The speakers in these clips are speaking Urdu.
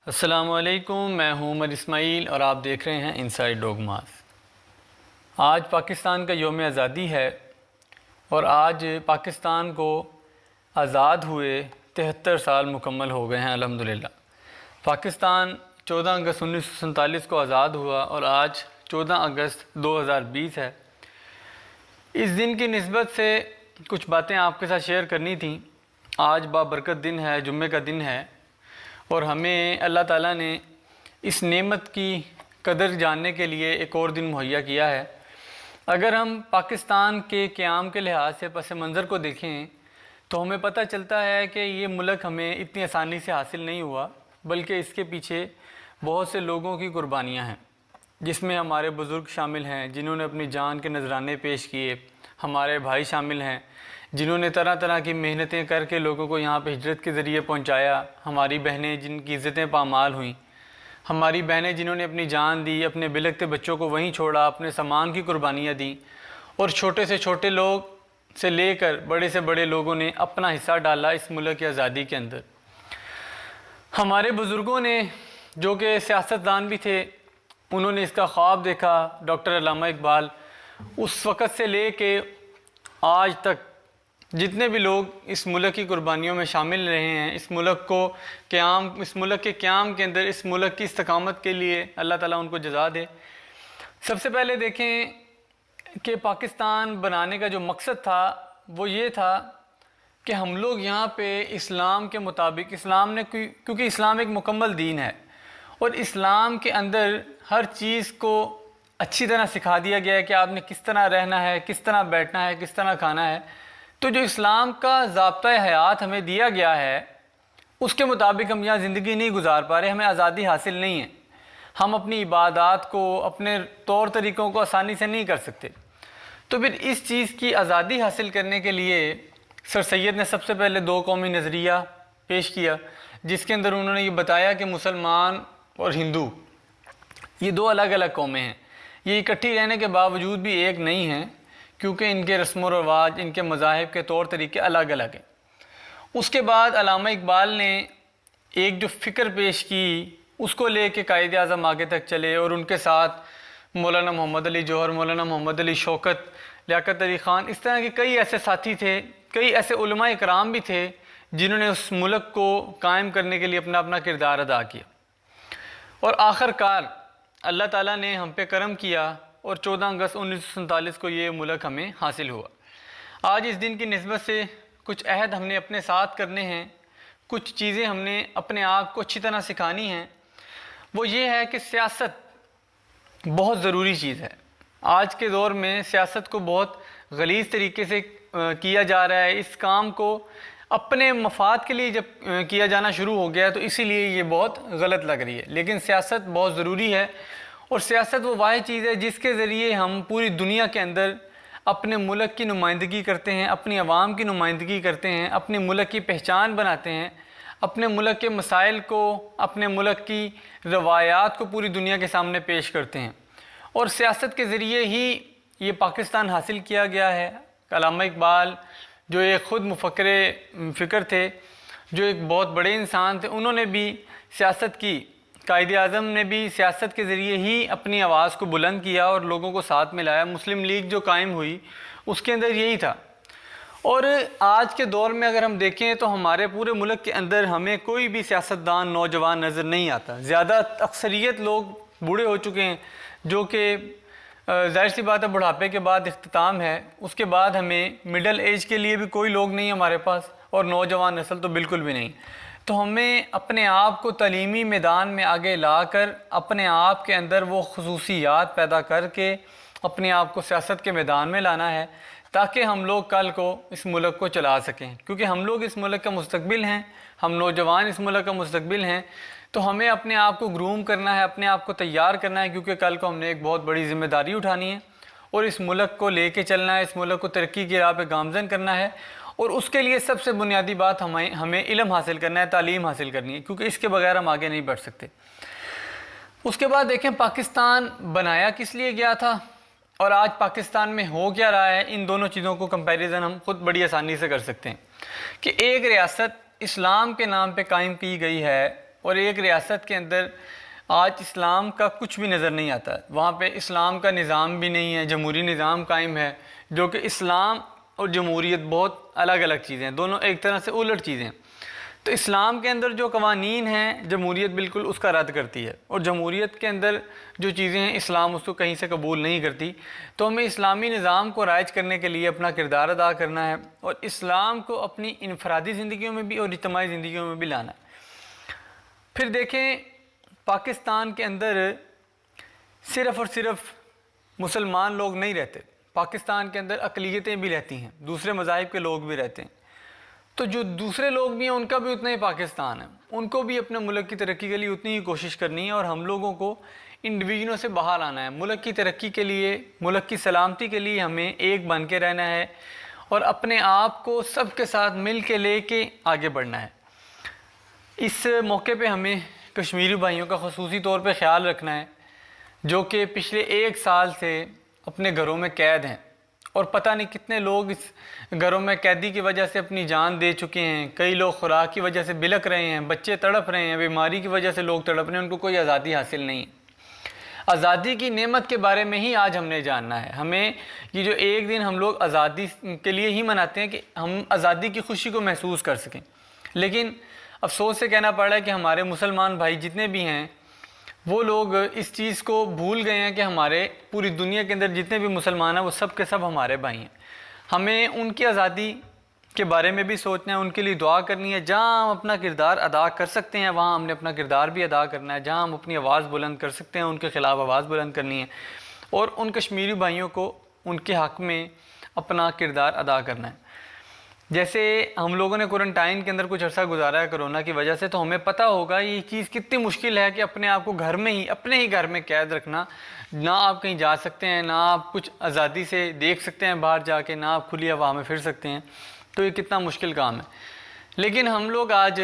السلام علیکم، میں ہوں عمر اسماعیل اور آپ دیکھ رہے ہیں انسائیڈ ڈوگماز۔ آج پاکستان کا یوم آزادی ہے اور آج پاکستان کو آزاد ہوئے 73 سال مکمل ہو گئے ہیں الحمدللہ۔ پاکستان 14 اگست 1947 کو آزاد ہوا اور آج 14 اگست 2020 ہے۔ اس دن کی نسبت سے کچھ باتیں آپ کے ساتھ شیئر کرنی تھیں۔ آج بابرکت دن ہے، جمعے کا دن ہے، اور ہمیں اللہ تعالیٰ نے اس نعمت کی قدر جاننے کے لیے ایک اور دن مہیا کیا ہے۔ اگر ہم پاکستان کے قیام کے لحاظ سے پس منظر کو دیکھیں تو ہمیں پتہ چلتا ہے کہ یہ ملک ہمیں اتنی آسانی سے حاصل نہیں ہوا، بلکہ اس کے پیچھے بہت سے لوگوں کی قربانیاں ہیں، جس میں ہمارے بزرگ شامل ہیں جنہوں نے اپنی جان کے نذرانے پیش کیے، ہمارے بھائی شامل ہیں جنہوں نے طرح طرح کی محنتیں کر کے لوگوں کو یہاں پہ ہجرت کے ذریعے پہنچایا، ہماری بہنیں جن کی عزتیں پامال ہوئیں، ہماری بہنیں جنہوں نے اپنی جان دی، اپنے بلکتے بچوں کو وہیں چھوڑا، اپنے سامان کی قربانیاں دیں، اور چھوٹے سے چھوٹے لوگ سے لے کر بڑے سے بڑے لوگوں نے اپنا حصہ ڈالا اس ملک کی آزادی کے اندر۔ ہمارے بزرگوں نے جو کہ سیاستدان بھی تھے، انہوں نے اس کا خواب دیکھا۔ ڈاکٹر علامہ اقبال اس وقت سے لے کے آج تک جتنے بھی لوگ اس ملک کی قربانیوں میں شامل رہے ہیں، اس ملک کے قیام کے اندر، اس ملک کی استقامت کے لیے اللہ تعالیٰ ان کو جزا دے۔ سب سے پہلے دیکھیں کہ پاکستان بنانے کا جو مقصد تھا وہ یہ تھا کہ ہم لوگ یہاں پہ اسلام کے مطابق، کیونکہ اسلام ایک مکمل دین ہے اور اسلام کے اندر ہر چیز کو اچھی طرح سکھا دیا گیا ہے کہ آپ نے کس طرح رہنا ہے، کس طرح بیٹھنا ہے، کس طرح کھانا ہے۔ تو جو اسلام کا ضابطۂ حیات ہمیں دیا گیا ہے اس کے مطابق ہم یہاں زندگی نہیں گزار پا رہے، ہمیں آزادی حاصل نہیں ہے، ہم اپنی عبادات کو، اپنے طور طریقوں کو آسانی سے نہیں کر سکتے۔ تو پھر اس چیز کی آزادی حاصل کرنے کے لیے سر سید نے سب سے پہلے 2 قومی نظریہ پیش کیا، جس کے اندر انہوں نے یہ بتایا کہ مسلمان اور ہندو یہ 2 الگ الگ قومیں ہیں، یہ اکٹھی رہنے کے باوجود بھی ایک نہیں ہیں، کیونکہ ان کے رسم و رواج، ان کے مذاہب کے طور طریقے الگ الگ ہیں۔ اس کے بعد علامہ اقبال نے ایک جو فکر پیش کی اس کو لے کے قائد اعظم آگے تک چلے، اور ان کے ساتھ مولانا محمد علی جوہر، مولانا محمد علی شوکت، لیاقت علی خان، اس طرح کے کئی ایسے ساتھی تھے، کئی ایسے علماء اکرام بھی تھے جنہوں نے اس ملک کو قائم کرنے کے لیے اپنا اپنا کردار ادا کیا، اور آخر کار اللہ تعالیٰ نے ہم پہ کرم کیا اور 14 اگست 1947 کو یہ ملک ہمیں حاصل ہوا۔ آج اس دن کی نسبت سے کچھ عہد ہم نے اپنے ساتھ کرنے ہیں، کچھ چیزیں ہم نے اپنے آپ کو اچھی طرح سکھانی ہیں۔ وہ یہ ہے کہ سیاست بہت ضروری چیز ہے۔ آج کے دور میں سیاست کو بہت غلیظ طریقے سے کیا جا رہا ہے، اس کام کو اپنے مفاد کے لیے جب کیا جانا شروع ہو گیا تو اسی لیے یہ بہت غلط لگ رہی ہے، لیکن سیاست بہت ضروری ہے، اور سیاست وہ واحد چیز ہے جس کے ذریعے ہم پوری دنیا کے اندر اپنے ملک کی نمائندگی کرتے ہیں، اپنی عوام کی نمائندگی کرتے ہیں، اپنے ملک کی پہچان بناتے ہیں، اپنے ملک کے مسائل کو، اپنے ملک کی روایات کو پوری دنیا کے سامنے پیش کرتے ہیں، اور سیاست کے ذریعے ہی یہ پاکستان حاصل کیا گیا ہے۔ علامہ اقبال جو ایک خود فکر تھے، جو ایک بہت بڑے انسان تھے، انہوں نے بھی سیاست کی، قائد اعظم نے بھی سیاست کے ذریعے ہی اپنی آواز کو بلند کیا اور لوگوں کو ساتھ ملایا۔ مسلم لیگ جو قائم ہوئی اس کے اندر یہی تھا، اور آج کے دور میں اگر ہم دیکھیں تو ہمارے پورے ملک کے اندر ہمیں کوئی بھی سیاستدان نوجوان نظر نہیں آتا، زیادہ اکثریت لوگ بوڑھے ہو چکے ہیں، جو کہ ظاہر سی بات ہے بڑھاپے کے بعد اختتام ہے، اس کے بعد ہمیں مڈل ایج کے لیے بھی کوئی لوگ نہیں ہمارے پاس، اور نوجوان نسل تو بالکل بھی نہیں۔ تو ہمیں اپنے آپ کو تعلیمی میدان میں آگے لا کر اپنے آپ کے اندر وہ خصوصیات پیدا کر کے اپنے آپ کو سیاست کے میدان میں لانا ہے، تاکہ ہم لوگ کل کو اس ملک کو چلا سکیں، کیونکہ ہم لوگ اس ملک کا مستقبل ہیں، ہم نوجوان اس ملک کا مستقبل ہیں۔ تو ہمیں اپنے آپ کو گروم کرنا ہے، اپنے آپ کو تیار کرنا ہے، کیونکہ کل کو ہم نے ایک بہت بڑی ذمہ داری اٹھانی ہے اور اس ملک کو لے کے چلنا ہے، اس ملک کو ترقی کی راہ پہ گامزن کرنا ہے، اور اس کے لیے سب سے بنیادی بات ہمیں علم حاصل کرنا ہے، تعلیم حاصل کرنی ہے، کیونکہ اس کے بغیر ہم آگے نہیں بڑھ سکتے۔ اس کے بعد دیکھیں پاکستان بنایا کس لیے گیا تھا اور آج پاکستان میں ہو کیا رہا ہے، ان دونوں چیزوں کو کمپیریزن ہم خود بڑی آسانی سے کر سکتے ہیں کہ ایک ریاست اسلام کے نام پہ قائم کی گئی ہے اور ایک ریاست کے اندر آج اسلام کا کچھ بھی نظر نہیں آتا، وہاں پہ اسلام کا نظام بھی نہیں ہے، جمہوری نظام قائم ہے، جو کہ اسلام اور جمہوریت بہت الگ الگ چیزیں ہیں، دونوں ایک طرح سے الٹ چیزیں ہیں۔ تو اسلام کے اندر جو قوانین ہیں جمہوریت بالکل اس کا رد کرتی ہے، اور جمہوریت کے اندر جو چیزیں ہیں اسلام اس کو کہیں سے قبول نہیں کرتی۔ تو ہمیں اسلامی نظام کو رائج کرنے کے لیے اپنا کردار ادا کرنا ہے، اور اسلام کو اپنی انفرادی زندگیوں میں بھی اور اجتماعی زندگیوں میں بھی لانا ہے۔ پھر دیکھیں پاکستان کے اندر صرف اور صرف مسلمان لوگ نہیں رہتے، پاکستان کے اندر اقلیتیں بھی رہتی ہیں، دوسرے مذاہب کے لوگ بھی رہتے ہیں۔ تو جو دوسرے لوگ بھی ہیں ان کا بھی اتنا ہی پاکستان ہے، ان کو بھی اپنے ملک کی ترقی کے لیے اتنی ہی کوشش کرنی ہے، اور ہم لوگوں کو ان ڈویژنوں سے باہر آنا ہے۔ ملک کی ترقی کے لیے، ملک کی سلامتی کے لیے ہمیں ایک بن کے رہنا ہے، اور اپنے آپ کو سب کے ساتھ مل کے لے کے آگے بڑھنا ہے۔ اس موقع پہ ہمیں کشمیری بھائیوں کا خصوصی طور پہ خیال رکھنا ہے، جو کہ پچھلے 1 سال سے اپنے گھروں میں قید ہیں، اور پتہ نہیں کتنے لوگ اس گھروں میں قیدی کی وجہ سے اپنی جان دے چکے ہیں، کئی لوگ خوراک کی وجہ سے بلک رہے ہیں، بچے تڑپ رہے ہیں، بیماری کی وجہ سے لوگ تڑپ رہے ہیں، ان کو کوئی آزادی حاصل نہیں ہے۔ آزادی کی نعمت کے بارے میں ہی آج ہم نے جاننا ہے۔ ہمیں یہ جو ایک دن ہم لوگ آزادی کے لیے ہی مناتے ہیں کہ ہم آزادی کی خوشی کو محسوس کر سکیں، لیکن افسوس سے کہنا پڑ رہا ہے کہ ہمارے مسلمان بھائی جتنے بھی ہیں وہ لوگ اس چیز کو بھول گئے ہیں کہ ہمارے پوری دنیا کے اندر جتنے بھی مسلمان ہیں وہ سب کے سب ہمارے بھائی ہیں۔ ہمیں ان کی آزادی کے بارے میں بھی سوچنا ہے، ان کے لیے دعا کرنی ہے۔ جہاں ہم اپنا کردار ادا کر سکتے ہیں وہاں ہم نے اپنا کردار بھی ادا کرنا ہے، جہاں ہم اپنی آواز بلند کر سکتے ہیں ان کے خلاف آواز بلند کرنی ہے، اور ان کشمیری بھائیوں کو ان کے حق میں اپنا کردار ادا کرنا ہے۔ جیسے ہم لوگوں نے کوارنٹائن کے اندر کچھ عرصہ گزارا ہے کرونا کی وجہ سے، تو ہمیں پتہ ہوگا یہ چیز کتنی مشکل ہے کہ اپنے آپ کو گھر میں ہی، اپنے ہی گھر میں قید رکھنا۔ نہ آپ کہیں جا سکتے ہیں، نہ آپ کچھ آزادی سے دیکھ سکتے ہیں باہر جا کے، نہ آپ کھلی ہوا میں پھر سکتے ہیں، تو یہ کتنا مشکل کام ہے۔ لیکن ہم لوگ آج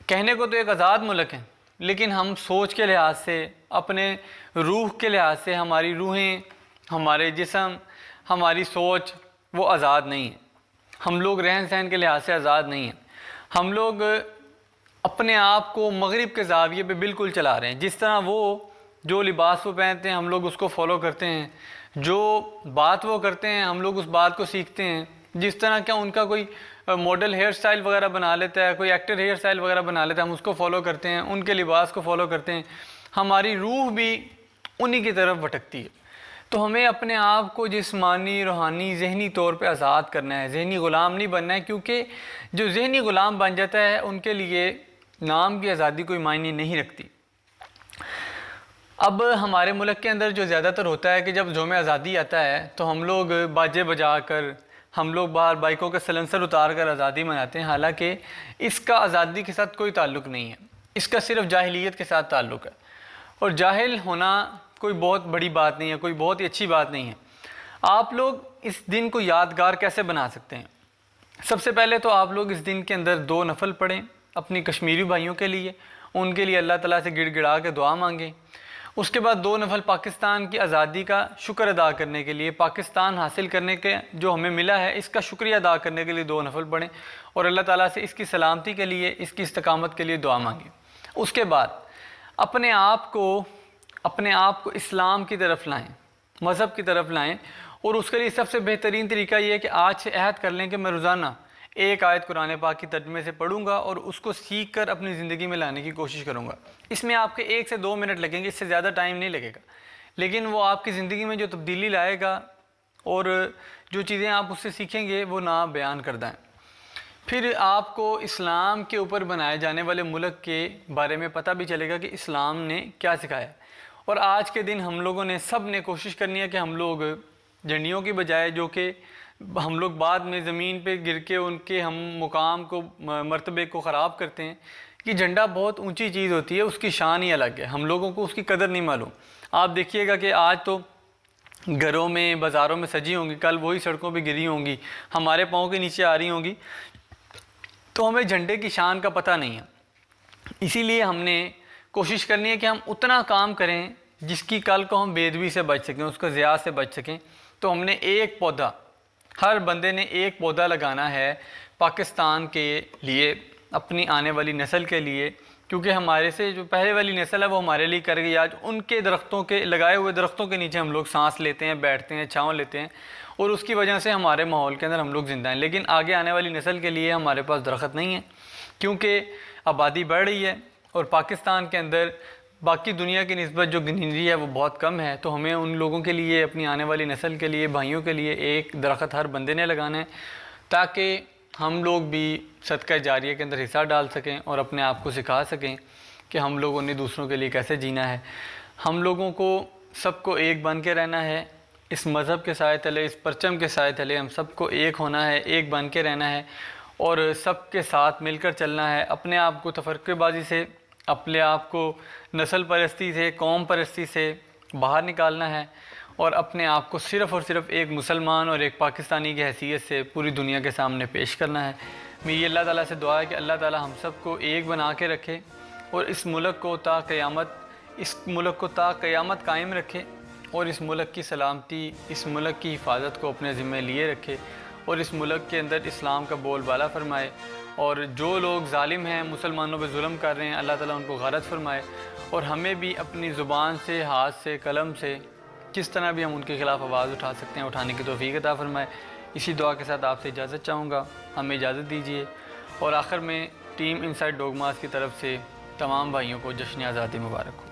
کہنے کو تو ایک آزاد ملک ہیں، لیکن ہم سوچ کے لحاظ سے، اپنے روح کے لحاظ سے، ہماری روحیں، ہمارے جسم، ہماری سوچ وہ آزاد نہیں ہیں۔ ہم لوگ رہن سہن کے لحاظ سے آزاد نہیں ہیں۔ ہم لوگ اپنے آپ کو مغرب کے زاویے پہ بالکل چلا رہے ہیں۔ جس طرح وہ جو لباس وہ پہنتے ہیں ہم لوگ اس کو فالو کرتے ہیں، جو بات وہ کرتے ہیں ہم لوگ اس بات کو سیکھتے ہیں۔ جس طرح کیا ان کا کوئی ماڈل ہیئر سٹائل وغیرہ بنا لیتا ہے، کوئی ایکٹر ہیئر سٹائل وغیرہ بنا لیتا ہے، ہم اس کو فالو کرتے ہیں، ان کے لباس کو فالو کرتے ہیں۔ ہماری روح بھی انہی کی طرف بھٹکتی ہے۔ تو ہمیں اپنے آپ کو جسمانی، روحانی، ذہنی طور پہ آزاد کرنا ہے، ذہنی غلام نہیں بننا ہے، کیونکہ جو ذہنی غلام بن جاتا ہے ان کے لیے نام کی آزادی کوئی معنی نہیں رکھتی۔ اب ہمارے ملک کے اندر جو زیادہ تر ہوتا ہے کہ جب یوم آزادی آتا ہے تو ہم لوگ باجے بجا کر، ہم لوگ باہر بائکوں کے سلنسر اتار کر آزادی مناتے ہیں، حالانکہ اس کا آزادی کے ساتھ کوئی تعلق نہیں ہے، اس کا صرف جاہلیت کے ساتھ تعلق ہے، اور جاہل ہونا کوئی بہت بڑی بات نہیں ہے، کوئی بہت ہی اچھی بات نہیں ہے۔ آپ لوگ اس دن کو یادگار کیسے بنا سکتے ہیں؟ سب سے پہلے تو آپ لوگ اس دن کے اندر 2 نفل پڑھیں اپنی کشمیری بھائیوں کے لیے، ان کے لیے اللہ تعالیٰ سے گڑ گڑا کے دعا مانگیں۔ اس کے بعد 2 نفل پاکستان کی آزادی کا شکر ادا کرنے کے لیے، پاکستان حاصل کرنے کے جو ہمیں ملا ہے اس کا شکریہ ادا کرنے کے لیے 2 نفل پڑھیں، اور اللہ تعالیٰ سے اس کی سلامتی کے لیے، اس کی استقامت کے لیے دعا مانگیں۔ اس کے بعد اپنے آپ کو اسلام کی طرف لائیں، مذہب کی طرف لائیں، اور اس کے لیے سب سے بہترین طریقہ یہ ہے کہ آج سے عہد کر لیں کہ میں روزانہ ایک آیت قرآن پاک کی ترجمے سے پڑھوں گا اور اس کو سیکھ کر اپنی زندگی میں لانے کی کوشش کروں گا۔ اس میں آپ کے 1 سے 2 منٹ لگیں گے، اس سے زیادہ ٹائم نہیں لگے گا، لیکن وہ آپ کی زندگی میں جو تبدیلی لائے گا اور جو چیزیں آپ اس سے سیکھیں گے وہ نا بیان کردہ ہیں۔ پھر آپ کو اسلام کے اوپر بنائے جانے والے ملک کے بارے میں پتہ بھی چلے گا کہ اسلام نے کیا سکھایا۔ اور آج کے دن ہم لوگوں نے سب نے کوشش کرنی ہے کہ ہم لوگ جھنڈیوں کی بجائے، جو کہ ہم لوگ بعد میں زمین پہ گر کے ان کے ہم مقام کو، مرتبے کو خراب کرتے ہیں، کہ جھنڈا بہت اونچی چیز ہوتی ہے، اس کی شان ہی الگ ہے، ہم لوگوں کو اس کی قدر نہیں معلوم۔ آپ دیکھیے گا کہ آج تو گھروں میں، بازاروں میں سجی ہوں گی، کل وہی سڑکوں پہ گری ہوں گی، ہمارے پاؤں کے نیچے آ رہی ہوں گی، تو ہمیں جھنڈے کی شان کا پتہ نہیں ہے۔ اسی لیے ہم نے کوشش کرنی ہے کہ ہم اتنا کام کریں جس کی کل کو ہم بے ادبی سے بچ سکیں، اس کو ضیاع سے بچ سکیں۔ تو ہم نے ایک پودا، ہر بندے نے ایک پودا لگانا ہے پاکستان کے لیے، اپنی آنے والی نسل کے لیے، کیونکہ ہمارے سے جو پہلے والی نسل ہے وہ ہمارے لیے کر گئی. آج ان کے درختوں کے لگائے ہوئے درختوں کے نیچے ہم لوگ سانس لیتے ہیں, بیٹھتے ہیں, چھاؤں لیتے ہیں, اور اس کی وجہ سے ہمارے ماحول کے اندر ہم لوگ زندہ ہیں. لیکن آگے آنے والی نسل کے لیے ہمارے پاس درخت نہیں ہے, کیونکہ آبادی بڑھ رہی ہے اور پاکستان کے اندر باقی دنیا کی نسبت جو گرینری ہے وہ بہت کم ہے. تو ہمیں ان لوگوں کے لیے, اپنی آنے والی نسل کے لیے, بھائیوں کے لیے ایک درخت ہر بندے نے لگانا ہے, تاکہ ہم لوگ بھی صدقہ جاریہ کے اندر حصہ ڈال سکیں اور اپنے آپ کو سکھا سکیں کہ ہم لوگوں نے دوسروں کے لیے کیسے جینا ہے. ہم لوگوں کو سب کو ایک بن کے رہنا ہے, اس مذہب کے سائے تلے, اس پرچم کے سائے تلے ہم سب کو ایک ہونا ہے, ایک بن کے رہنا ہے, اور سب کے ساتھ مل کر چلنا ہے. اپنے آپ کو تفرقے بازی سے, اپنے آپ کو نسل پرستی سے, قوم پرستی سے باہر نکالنا ہے, اور اپنے آپ کو صرف اور صرف ایک مسلمان اور ایک پاکستانی کی حیثیت سے پوری دنیا کے سامنے پیش کرنا ہے. میری اللہ تعالیٰ سے دعا ہے کہ اللہ تعالیٰ ہم سب کو ایک بنا کے رکھے, اور اس ملک کو تا قیامت قائم رکھے, اور اس ملک کی سلامتی, اس ملک کی حفاظت کو اپنے ذمہ لیے رکھے, اور اس ملک کے اندر اسلام کا بول بالا فرمائے. اور جو لوگ ظالم ہیں, مسلمانوں پہ ظلم کر رہے ہیں, اللہ تعالیٰ ان کو غارت فرمائے, اور ہمیں بھی اپنی زبان سے, ہاتھ سے, قلم سے کس طرح بھی ہم ان کے خلاف آواز اٹھا سکتے ہیں, اٹھانے کی توفیق عطا فرمائے. اسی دعا کے ساتھ آپ سے اجازت چاہوں گا, ہمیں اجازت دیجیے. اور آخر میں ٹیم انسائیڈ ڈوگماس کی طرف سے تمام بھائیوں کو جشن آزادی مبارک ہو.